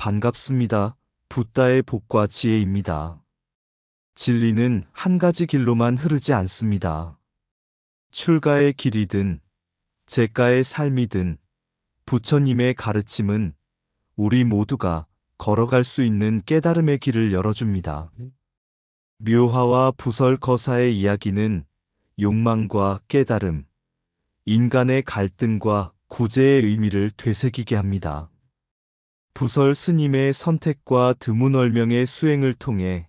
반갑습니다. 붓다의 복과 지혜입니다. 진리는 한 가지 길로만 흐르지 않습니다. 출가의 길이든 제가의 삶이든 부처님의 가르침은 우리 모두가 걸어갈 수 있는 깨달음의 길을 열어줍니다. 묘화와 부설거사의 이야기는 욕망과 깨달음, 인간의 갈등과 구제의 의미를 되새기게 합니다. 부설 스님의 선택과 드문얼명의 수행을 통해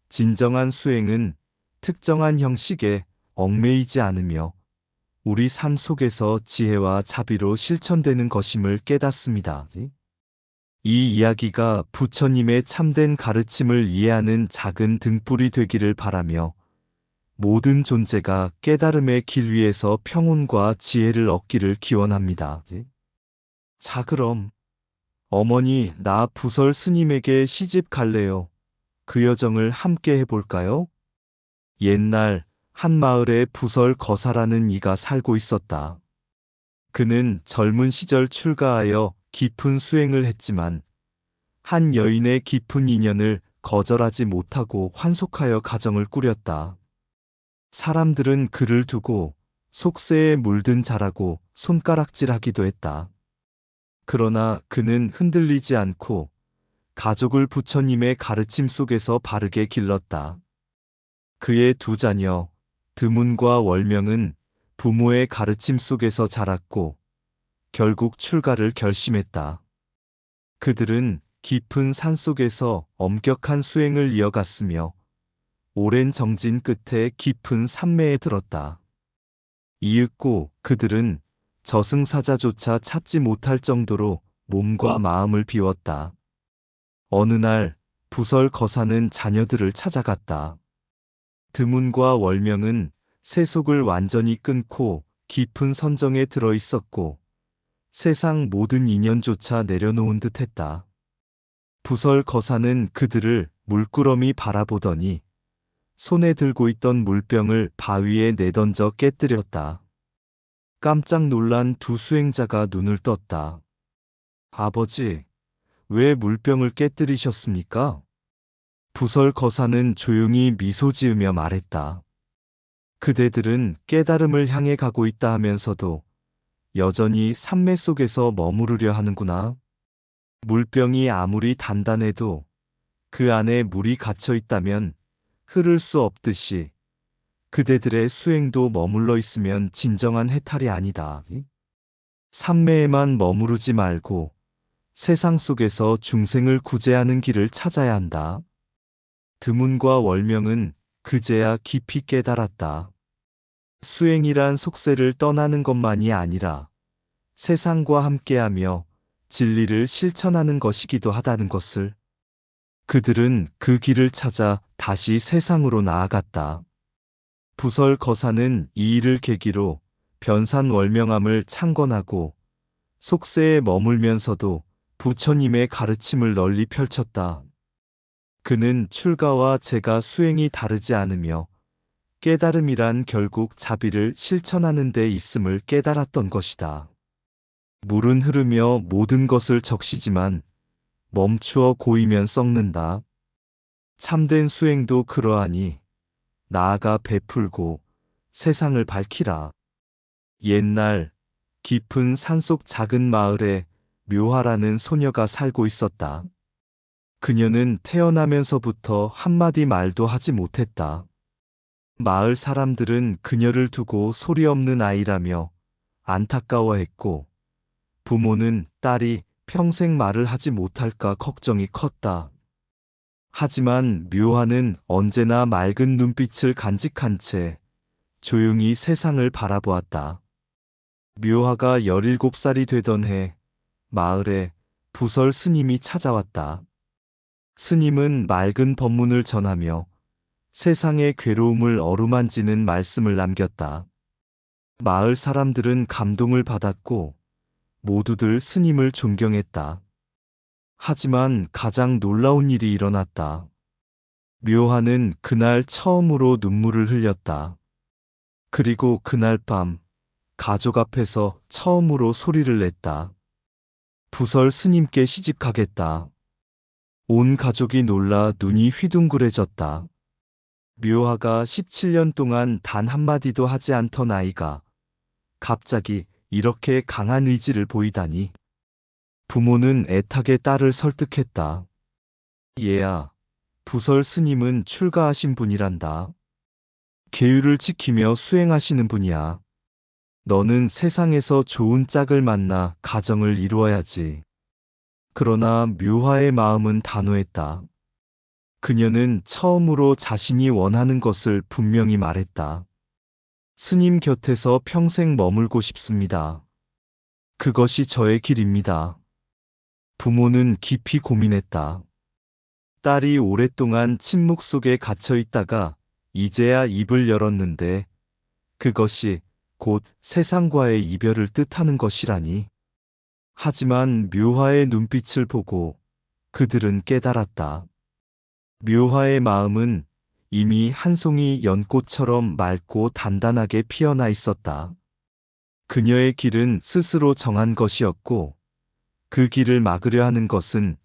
진정한 수행은 특정한 형식에 얽매이지 않으며 우리 삶 속에서 지혜와 자비로 실천되는 것임을 깨닫습니다. 이 이야기가 부처님의 참된 가르침을 이해하는 작은 등불이 되기를 바라며 모든 존재가 깨달음의 길 위에서 평온과 지혜를 얻기를 기원합니다. 자, 그럼 어머니, 나 부설 스님에게 시집 갈래요. 그 여정을 함께 해볼까요? 옛날 한 마을에 부설 거사라는 이가 살고 있었다. 그는 젊은 시절 출가하여 깊은 수행을 했지만 한 여인의 깊은 인연을 거절하지 못하고 환속하여 가정을 꾸렸다. 사람들은 그를 두고 속세에 물든 자라고 손가락질하기도 했다. 그러나 그는 흔들리지 않고 가족을 부처님의 가르침 속에서 바르게 길렀다. 그의 두 자녀, 드문과 월명은 부모의 가르침 속에서 자랐고 결국 출가를 결심했다. 그들은 깊은 산 속에서 엄격한 수행을 이어갔으며 오랜 정진 끝에 깊은 산매에 들었다. 이윽고 그들은 저승사자조차 찾지 못할 정도로 몸과 마음을 비웠다. 어느 날 부설 거사는 자녀들을 찾아갔다. 드문과 월명은 세속을 완전히 끊고 깊은 선정에 들어 있었고 세상 모든 인연조차 내려놓은 듯했다. 부설 거사는 그들을 물끄러미 바라보더니 손에 들고 있던 물병을 바위에 내던져 깨뜨렸다. 깜짝 놀란 두 수행자가 눈을 떴다. 아버지, 왜 물병을 깨뜨리셨습니까? 부설 거사는 조용히 미소 지으며 말했다. 그대들은 깨달음을 향해 가고 있다 하면서도 여전히 산매 속에서 머무르려 하는구나. 물병이 아무리 단단해도 그 안에 물이 갇혀 있다면 흐를 수 없듯이 그대들의 수행도 머물러 있으면 진정한 해탈이 아니다. 산매에만 머무르지 말고 세상 속에서 중생을 구제하는 길을 찾아야 한다. 드문과 월명은 그제야 깊이 깨달았다. 수행이란 속세를 떠나는 것만이 아니라 세상과 함께하며 진리를 실천하는 것이기도 하다는 것을. 그들은 그 길을 찾아 다시 세상으로 나아갔다. 부설 거사는 이 일을 계기로 변산월명함을 창건하고 속세에 머물면서도 부처님의 가르침을 널리 펼쳤다. 그는 출가와 제가 수행이 다르지 않으며 깨달음이란 결국 자비를 실천하는 데 있음을 깨달았던 것이다. 물은 흐르며 모든 것을 적시지만 멈추어 고이면 썩는다. 참된 수행도 그러하니 나아가 베풀고 세상을 밝히라. 옛날 깊은 산속 작은 마을에 묘화라는 소녀가 살고 있었다. 그녀는 태어나면서부터 한마디 말도 하지 못했다. 마을 사람들은 그녀를 두고 소리 없는 아이라며 안타까워했고 부모는 딸이 평생 말을 하지 못할까 걱정이 컸다. 하지만 묘화는 언제나 맑은 눈빛을 간직한 채 조용히 세상을 바라보았다. 묘화가 17살이 되던 해 마을에 부설 스님이 찾아왔다. 스님은 맑은 법문을 전하며 세상의 괴로움을 어루만지는 말씀을 남겼다. 마을 사람들은 감동을 받았고 모두들 스님을 존경했다. 하지만 가장 놀라운 일이 일어났다. 묘화는 그날 처음으로 눈물을 흘렸다. 그리고 그날 밤 가족 앞에서 처음으로 소리를 냈다. 부설 스님께 시집가겠다. 온 가족이 놀라 눈이 휘둥그레졌다. 묘화가 17년 동안 단 한마디도 하지 않던 아이가 갑자기 이렇게 강한 의지를 보이다니. 부모는 애타게 딸을 설득했다. 얘야, 부설 스님은 출가하신 분이란다. 계율을 지키며 수행하시는 분이야. 너는 세상에서 좋은 짝을 만나 가정을 이루어야지. 그러나 묘화의 마음은 단호했다. 그녀는 처음으로 자신이 원하는 것을 분명히 말했다. 스님 곁에서 평생 머물고 싶습니다. 그것이 저의 길입니다. 부모는 깊이 고민했다. 딸이 오랫동안 침묵 속에 갇혀 있다가 이제야 입을 열었는데 그것이 곧 세상과의 이별을 뜻하는 것이라니. 하지만 묘화의 눈빛을 보고 그들은 깨달았다. 묘화의 마음은 이미 한 송이 연꽃처럼 맑고 단단하게 피어나 있었다. 그녀의 길은 스스로 정한 것이었고 그 길을 막으려 하는 것은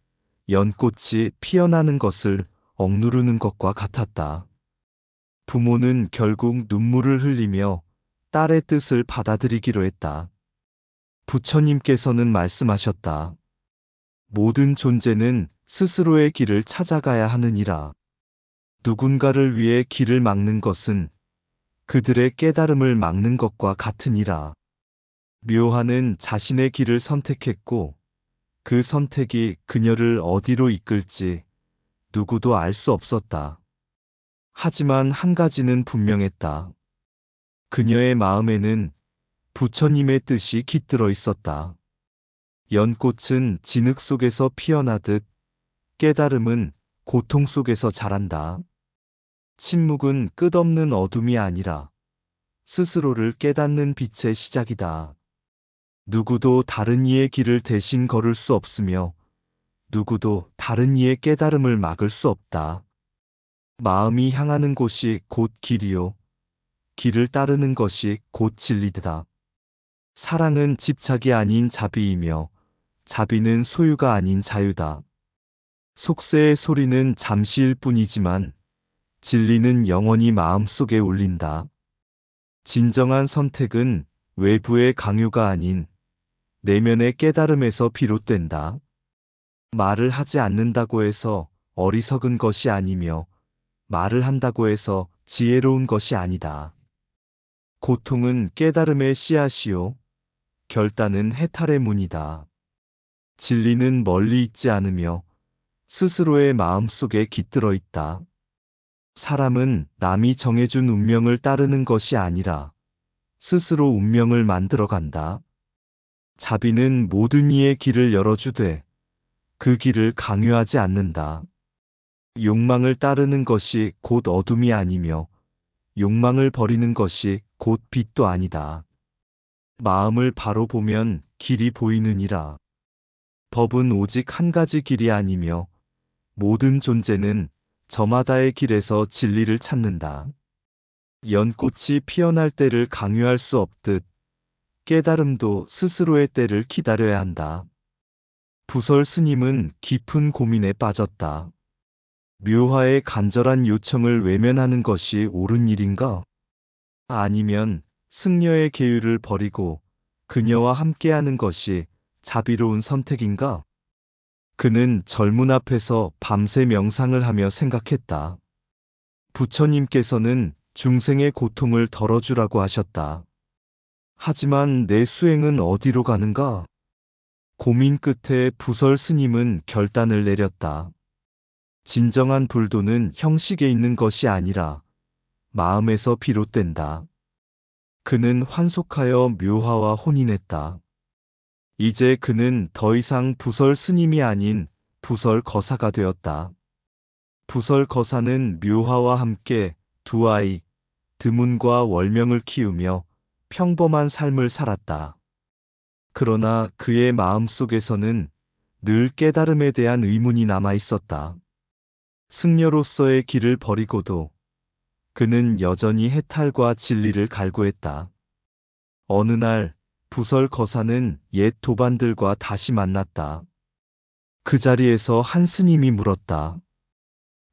연꽃이 피어나는 것을 억누르는 것과 같았다. 부모는 결국 눈물을 흘리며 딸의 뜻을 받아들이기로 했다. 부처님께서는 말씀하셨다. 모든 존재는 스스로의 길을 찾아가야 하느니라. 누군가를 위해 길을 막는 것은 그들의 깨달음을 막는 것과 같으니라. 묘화는 자신의 길을 선택했고 그 선택이 그녀를 어디로 이끌지 누구도 알 수 없었다. 하지만 한 가지는 분명했다. 그녀의 마음에는 부처님의 뜻이 깃들어 있었다. 연꽃은 진흙 속에서 피어나듯 깨달음은 고통 속에서 자란다. 침묵은 끝없는 어둠이 아니라 스스로를 깨닫는 빛의 시작이다. 누구도 다른 이의 길을 대신 걸을 수 없으며 누구도 다른 이의 깨달음을 막을 수 없다. 마음이 향하는 곳이 곧 길이요. 길을 따르는 것이 곧 진리다. 사랑은 집착이 아닌 자비이며 자비는 소유가 아닌 자유다. 속세의 소리는 잠시일 뿐이지만 진리는 영원히 마음속에 울린다. 진정한 선택은 외부의 강요가 아닌 내면의 깨달음에서 비롯된다. 말을 하지 않는다고 해서 어리석은 것이 아니며 말을 한다고 해서 지혜로운 것이 아니다. 고통은 깨달음의 씨앗이요. 결단은 해탈의 문이다. 진리는 멀리 있지 않으며 스스로의 마음속에 깃들어 있다. 사람은 남이 정해준 운명을 따르는 것이 아니라 스스로 운명을 만들어 간다. 자비는 모든 이의 길을 열어주되 그 길을 강요하지 않는다. 욕망을 따르는 것이 곧 어둠이 아니며 욕망을 버리는 것이 곧 빛도 아니다. 마음을 바로 보면 길이 보이느니라. 법은 오직 한 가지 길이 아니며 모든 존재는 저마다의 길에서 진리를 찾는다. 연꽃이 피어날 때를 강요할 수 없듯 깨달음도 스스로의 때를 기다려야 한다. 부설 스님은 깊은 고민에 빠졌다. 묘화의 간절한 요청을 외면하는 것이 옳은 일인가? 아니면 승려의 계율을 버리고 그녀와 함께하는 것이 자비로운 선택인가? 그는 절문 앞에서 밤새 명상을 하며 생각했다. 부처님께서는 중생의 고통을 덜어주라고 하셨다. 하지만 내 수행은 어디로 가는가? 고민 끝에 부설 스님은 결단을 내렸다. 진정한 불도는 형식에 있는 것이 아니라 마음에서 비롯된다. 그는 환속하여 묘화와 혼인했다. 이제 그는 더 이상 부설 스님이 아닌 부설 거사가 되었다. 부설 거사는 묘화와 함께 두 아이, 드문과 월명을 키우며 평범한 삶을 살았다. 그러나 그의 마음속에서는 늘 깨달음에 대한 의문이 남아 있었다. 승려로서의 길을 버리고도 그는 여전히 해탈과 진리를 갈구했다. 어느 날 부설 거사는 옛 도반들과 다시 만났다. 그 자리에서 한 스님이 물었다.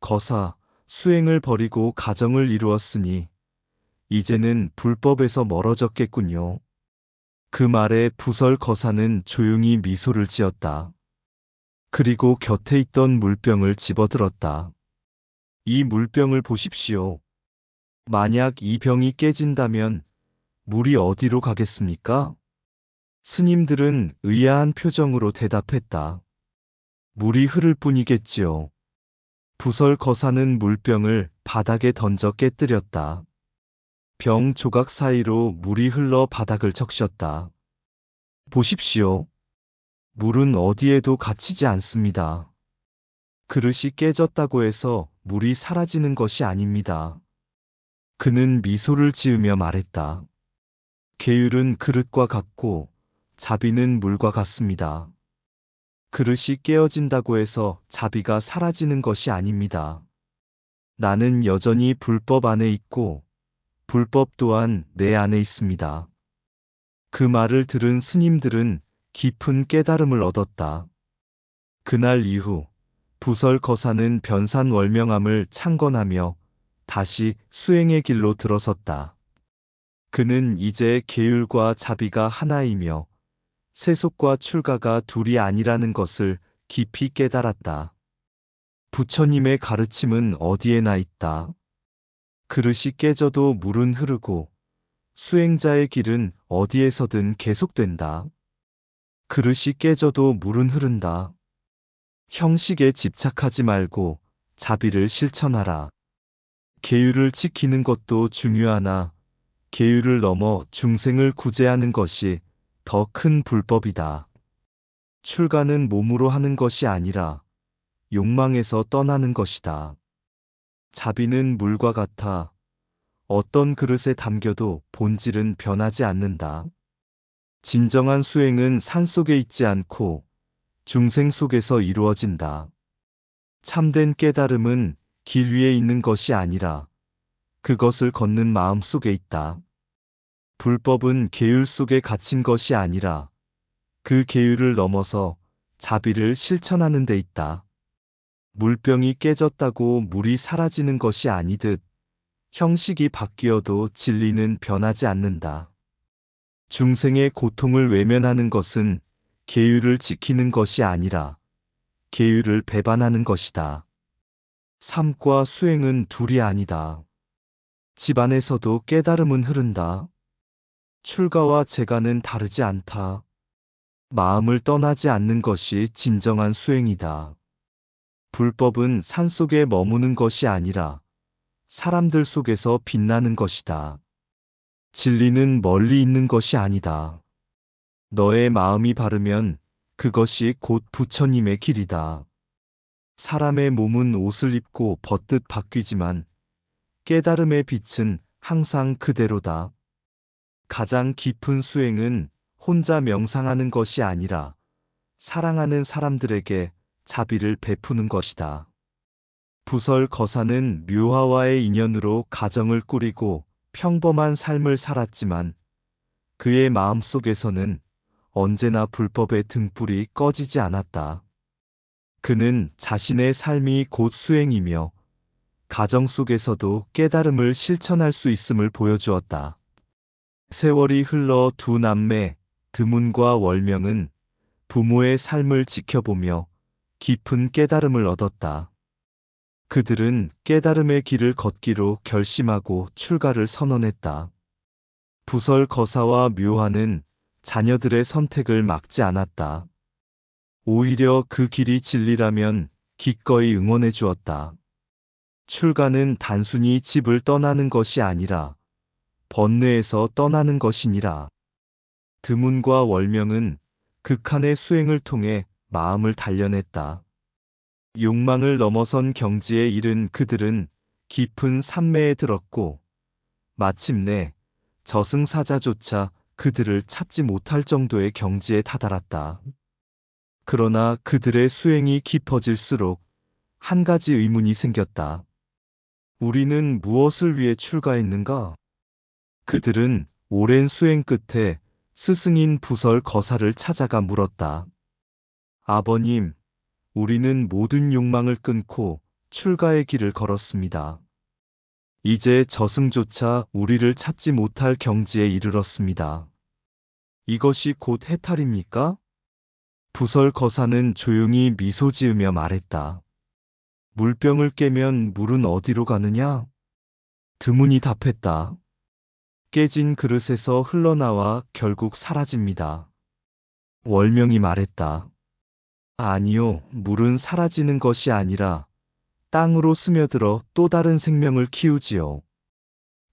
거사, 수행을 버리고 가정을 이루었으니 이제는 불법에서 멀어졌겠군요. 그 말에 부설 거사는 조용히 미소를 지었다. 그리고 곁에 있던 물병을 집어들었다. 이 물병을 보십시오. 만약 이 병이 깨진다면 물이 어디로 가겠습니까? 스님들은 의아한 표정으로 대답했다. 물이 흐를 뿐이겠지요. 부설 거사는 물병을 바닥에 던져 깨뜨렸다. 병 조각 사이로 물이 흘러 바닥을 적셨다. 보십시오. 물은 어디에도 갇히지 않습니다. 그릇이 깨졌다고 해서 물이 사라지는 것이 아닙니다. 그는 미소를 지으며 말했다. 계율은 그릇과 같고 자비는 물과 같습니다. 그릇이 깨어진다고 해서 자비가 사라지는 것이 아닙니다. 나는 여전히 불법 안에 있고 불법 또한 내 안에 있습니다. 그 말을 들은 스님들은 깊은 깨달음을 얻었다. 그날 이후 부설 거사는 변산월명함을 창건하며 다시 수행의 길로 들어섰다. 그는 이제 계율과 자비가 하나이며 세속과 출가가 둘이 아니라는 것을 깊이 깨달았다. 부처님의 가르침은 어디에나 있다. 그릇이 깨져도 물은 흐르고 수행자의 길은 어디에서든 계속된다. 그릇이 깨져도 물은 흐른다. 형식에 집착하지 말고 자비를 실천하라. 계율을 지키는 것도 중요하나 계율을 넘어 중생을 구제하는 것이 더 큰 불법이다. 출가는 몸으로 하는 것이 아니라 욕망에서 떠나는 것이다. 자비는 물과 같아 어떤 그릇에 담겨도 본질은 변하지 않는다. 진정한 수행은 산속에 있지 않고 중생 속에서 이루어진다. 참된 깨달음은 길 위에 있는 것이 아니라 그것을 걷는 마음 속에 있다. 불법은 계율 속에 갇힌 것이 아니라 그 계율을 넘어서 자비를 실천하는 데 있다. 물병이 깨졌다고 물이 사라지는 것이 아니듯 형식이 바뀌어도 진리는 변하지 않는다. 중생의 고통을 외면하는 것은 계율을 지키는 것이 아니라 계율을 배반하는 것이다. 삶과 수행은 둘이 아니다. 집안에서도 깨달음은 흐른다. 출가와 재가는 다르지 않다. 마음을 떠나지 않는 것이 진정한 수행이다. 불법은 산속에 머무는 것이 아니라 사람들 속에서 빛나는 것이다. 진리는 멀리 있는 것이 아니다. 너의 마음이 바르면 그것이 곧 부처님의 길이다. 사람의 몸은 옷을 입고 벗듯 바뀌지만 깨달음의 빛은 항상 그대로다. 가장 깊은 수행은 혼자 명상하는 것이 아니라 사랑하는 사람들에게 자비를 베푸는 것이다. 부설 거사는 묘화와의 인연으로 가정을 꾸리고 평범한 삶을 살았지만 그의 마음속에서는 언제나 불법의 등불이 꺼지지 않았다. 그는 자신의 삶이 곧 수행이며 가정 속에서도 깨달음을 실천할 수 있음을 보여주었다. 세월이 흘러 두 남매 드문과 월명은 부모의 삶을 지켜보며 깊은 깨달음을 얻었다. 그들은 깨달음의 길을 걷기로 결심하고 출가를 선언했다. 부설 거사와 묘화는 자녀들의 선택을 막지 않았다. 오히려 그 길이 진리라면 기꺼이 응원해 주었다. 출가는 단순히 집을 떠나는 것이 아니라 번뇌에서 떠나는 것이니라. 드문과 월명은 극한의 수행을 통해 마음을 단련했다. 욕망을 넘어선 경지에 이른 그들은 깊은 산매에 들었고 마침내 저승사자조차 그들을 찾지 못할 정도의 경지에 다다랐다. 그러나 그들의 수행이 깊어질수록 한 가지 의문이 생겼다. 우리는 무엇을 위해 출가했는가? 그들은 오랜 수행 끝에 스승인 부설 거사를 찾아가 물었다. 아버님, 우리는 모든 욕망을 끊고 출가의 길을 걸었습니다. 이제 저승조차 우리를 찾지 못할 경지에 이르렀습니다. 이것이 곧 해탈입니까? 부설거사는 조용히 미소 지으며 말했다. 물병을 깨면 물은 어디로 가느냐? 드문이 답했다. 깨진 그릇에서 흘러나와 결국 사라집니다. 월명이 말했다. 아니요, 물은 사라지는 것이 아니라 땅으로 스며들어 또 다른 생명을 키우지요.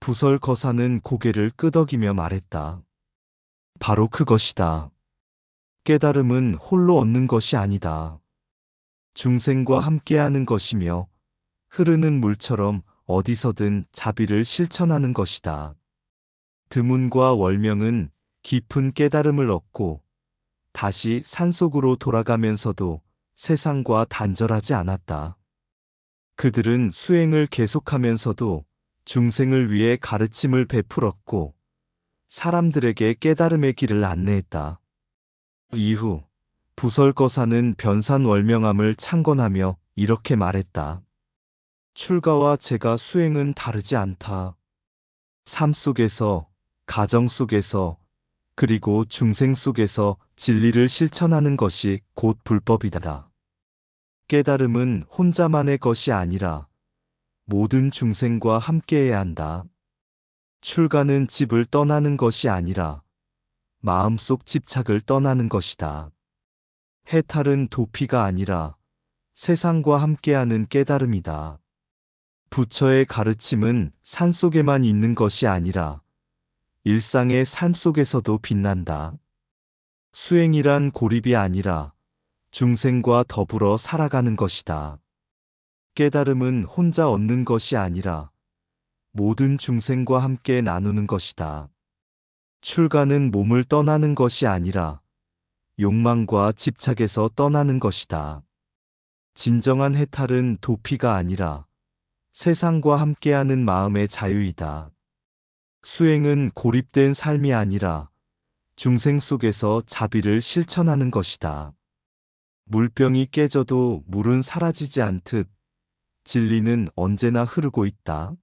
부설거사는 고개를 끄덕이며 말했다. 바로 그것이다. 깨달음은 홀로 얻는 것이 아니다. 중생과 함께하는 것이며 흐르는 물처럼 어디서든 자비를 실천하는 것이다. 드문과 월명은 깊은 깨달음을 얻고 다시 산속으로 돌아가면서도 세상과 단절하지 않았다. 그들은 수행을 계속하면서도 중생을 위해 가르침을 베풀었고 사람들에게 깨달음의 길을 안내했다. 이후 부설거사는 변산월명함을 창건하며 이렇게 말했다. 출가와 제가 수행은 다르지 않다. 삶 속에서, 가정 속에서, 그리고 중생 속에서 진리를 실천하는 것이 곧 불법이다. 깨달음은 혼자만의 것이 아니라 모든 중생과 함께해야 한다. 출가는 집을 떠나는 것이 아니라 마음속 집착을 떠나는 것이다. 해탈은 도피가 아니라 세상과 함께하는 깨달음이다. 부처의 가르침은 산속에만 있는 것이 아니라 일상의 삶 속에서도 빛난다. 수행이란 고립이 아니라 중생과 더불어 살아가는 것이다. 깨달음은 혼자 얻는 것이 아니라 모든 중생과 함께 나누는 것이다. 출가는 몸을 떠나는 것이 아니라 욕망과 집착에서 떠나는 것이다. 진정한 해탈은 도피가 아니라 세상과 함께하는 마음의 자유이다. 수행은 고립된 삶이 아니라 중생 속에서 자비를 실천하는 것이다. 물병이 깨져도 물은 사라지지 않듯 진리는 언제나 흐르고 있다.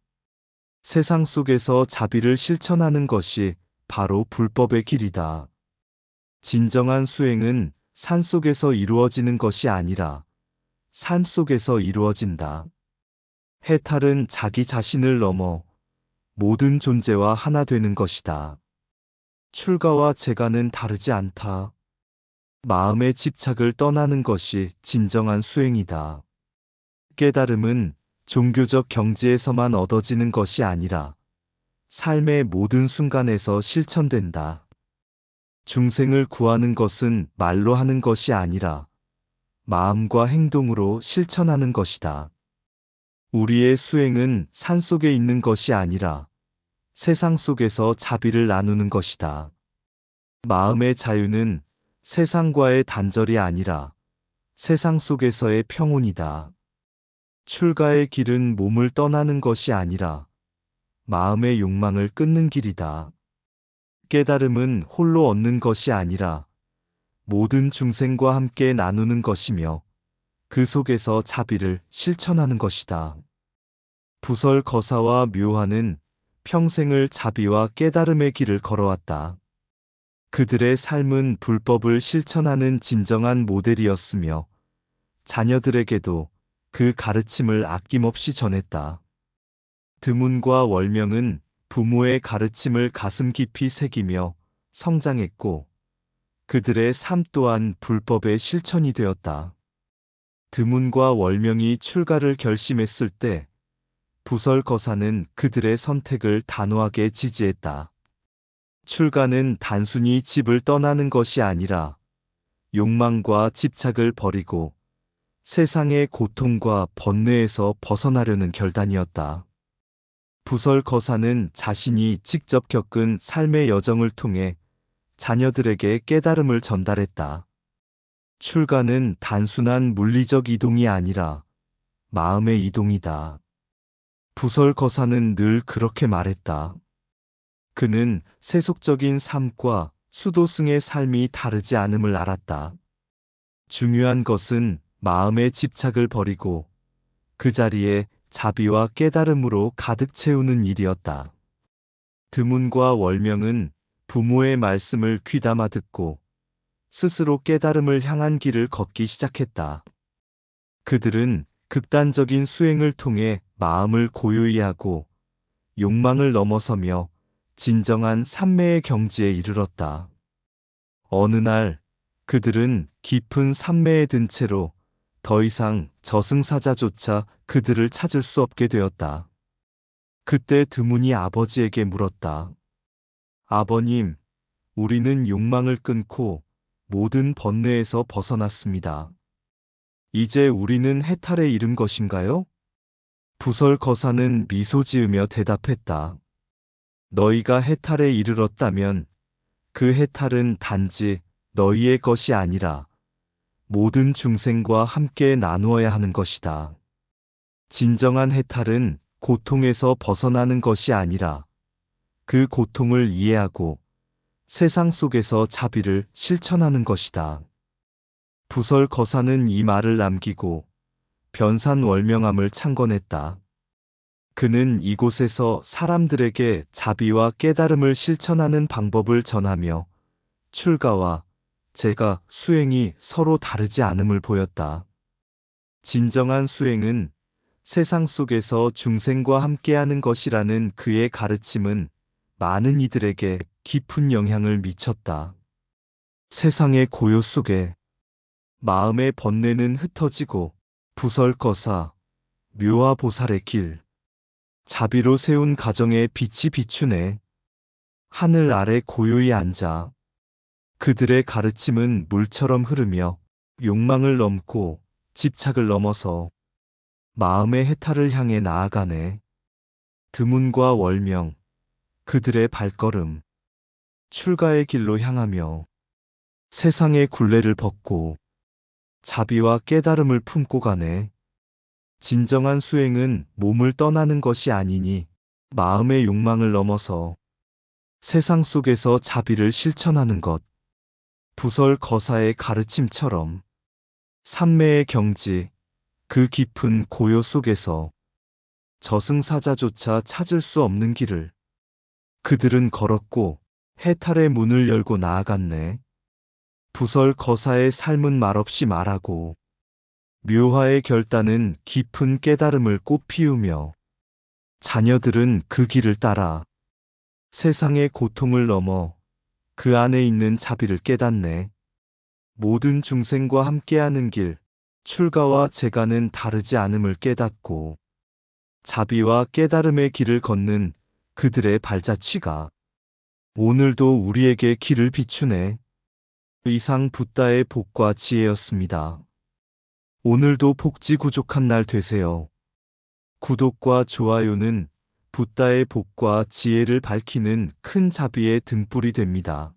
세상 속에서 자비를 실천하는 것이 바로 불법의 길이다. 진정한 수행은 산 속에서 이루어지는 것이 아니라 삶 속에서 이루어진다. 해탈은 자기 자신을 넘어 모든 존재와 하나 되는 것이다. 출가와 재가는 다르지 않다. 마음의 집착을 떠나는 것이 진정한 수행이다. 깨달음은 종교적 경지에서만 얻어지는 것이 아니라 삶의 모든 순간에서 실천된다. 중생을 구하는 것은 말로 하는 것이 아니라 마음과 행동으로 실천하는 것이다. 우리의 수행은 산속에 있는 것이 아니라 세상 속에서 자비를 나누는 것이다. 마음의 자유는 세상과의 단절이 아니라 세상 속에서의 평온이다. 출가의 길은 몸을 떠나는 것이 아니라 마음의 욕망을 끊는 길이다. 깨달음은 홀로 얻는 것이 아니라 모든 중생과 함께 나누는 것이며 그 속에서 자비를 실천하는 것이다. 부설거사와 묘화는 평생을 자비와 깨달음의 길을 걸어왔다. 그들의 삶은 불법을 실천하는 진정한 모델이었으며 자녀들에게도 그 가르침을 아낌없이 전했다. 드문과 월명은 부모의 가르침을 가슴 깊이 새기며 성장했고 그들의 삶 또한 불법의 실천이 되었다. 드문과 월명이 출가를 결심했을 때 부설거사는 그들의 선택을 단호하게 지지했다. 출가는 단순히 집을 떠나는 것이 아니라 욕망과 집착을 버리고 세상의 고통과 번뇌에서 벗어나려는 결단이었다. 부설거사는 자신이 직접 겪은 삶의 여정을 통해 자녀들에게 깨달음을 전달했다. 출가는 단순한 물리적 이동이 아니라 마음의 이동이다. 부설거사는 늘 그렇게 말했다. 그는 세속적인 삶과 수도승의 삶이 다르지 않음을 알았다. 중요한 것은 마음의 집착을 버리고 그 자리에 자비와 깨달음으로 가득 채우는 일이었다. 드문과 월명은 부모의 말씀을 귀담아 듣고 스스로 깨달음을 향한 길을 걷기 시작했다. 그들은 극단적인 수행을 통해 마음을 고요히 하고 욕망을 넘어서며 진정한 삼매의 경지에 이르렀다. 어느 날 그들은 깊은 삼매에 든 채로 더 이상 저승사자조차 그들을 찾을 수 없게 되었다. 그때 드문이 아버지에게 물었다. 아버님, 우리는 욕망을 끊고 모든 번뇌에서 벗어났습니다. 이제 우리는 해탈에 이른 것인가요? 부설거사는 미소 지으며 대답했다. 너희가 해탈에 이르렀다면 그 해탈은 단지 너희의 것이 아니라 모든 중생과 함께 나누어야 하는 것이다. 진정한 해탈은 고통에서 벗어나는 것이 아니라 그 고통을 이해하고 세상 속에서 자비를 실천하는 것이다. 부설거사는 이 말을 남기고 변산월명함을 창건했다. 그는 이곳에서 사람들에게 자비와 깨달음을 실천하는 방법을 전하며 출가와 제가 수행이 서로 다르지 않음을 보였다. 진정한 수행은 세상 속에서 중생과 함께하는 것이라는 그의 가르침은 많은 이들에게 깊은 영향을 미쳤다. 세상의 고요 속에 마음의 번뇌는 흩어지고 부설거사, 묘화보살의 길, 자비로 세운 가정의 빛이 비추네. 하늘 아래 고요히 앉아 그들의 가르침은 물처럼 흐르며 욕망을 넘고 집착을 넘어서 마음의 해탈을 향해 나아가네. 드문과 월명, 그들의 발걸음, 출가의 길로 향하며 세상의 굴레를 벗고 자비와 깨달음을 품고 가네. 진정한 수행은 몸을 떠나는 것이 아니니 마음의 욕망을 넘어서 세상 속에서 자비를 실천하는 것. 부설거사의 가르침처럼 삼매의 경지, 그 깊은 고요 속에서 저승사자조차 찾을 수 없는 길을 그들은 걸었고 해탈의 문을 열고 나아갔네. 부설거사의 삶은 말없이 말하고 묘화의 결단은 깊은 깨달음을 꽃피우며 자녀들은 그 길을 따라 세상의 고통을 넘어 그 안에 있는 자비를 깨닫네. 모든 중생과 함께하는 길, 출가와 재가는 다르지 않음을 깨닫고 자비와 깨달음의 길을 걷는 그들의 발자취가 오늘도 우리에게 길을 비추네. 이상 붓다의 복과 지혜였습니다. 오늘도 복지 구족한 날 되세요. 구독과 좋아요는 붓다의 복과 지혜를 밝히는 큰 자비의 등불이 됩니다.